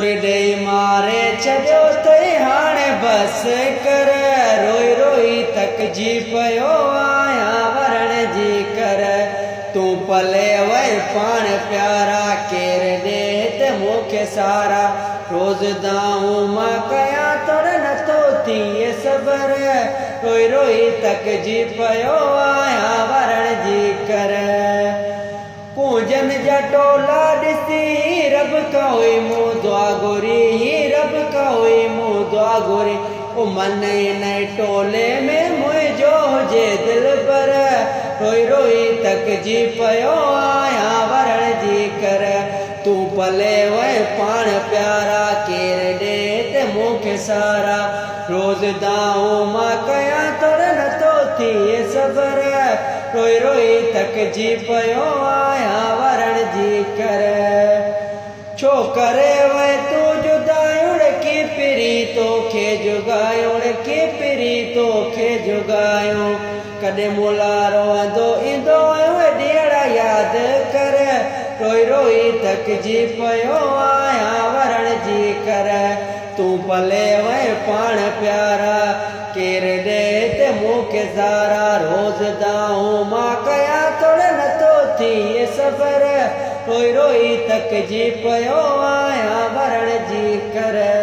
ॾे मारे छॾियो अथई हाणे बस कर, रोई रोई थकिजी पियो आहियां वरण जी कर। तूं पले वई पाण प्यारा, केरु ॾे त मूंखे सारा। रोज़ दाऊं मां कयां तोड़ नथो थिए सबर, रोई रोई थकिजी पियो आहियां वरण जी कर। कूंजन जा टोला ॾिसी रब का हुई मूं दुआ घुरी, रब का हुई मूं दुआ घुरी। ओ मन इन टोले में मुंहिंजो हुजे दिल पर, रोई रोई थकिजी पियो आहियां वरण जी कर। तूं पले वए पाण प्यारा, केरु ॾे त मूंखे सारा। रोज़ दाऊं मां कयां तोड़ नथो थिए सबर, रोई रोई थकिजी पियो आहियां वरण जी कर। छो करे वए तूं जुदायुड़ की पिरी तोखे जुगायुड़ की पिरी तोखे जुगायूं। कॾहिं मुलारो अंदो ईंदो ॾींहड़ यादि कर, रोई रोई थकिजी पियो आहियां वरण जी कर। तूं पले वए पाण प्यारा, केरु ॾे त मूंखे सारा। रोज़ दाऊं मां कयां तोड़ नथो थिए सबर, रोई रोई थकिजी पियो आहियां वरण जी कर।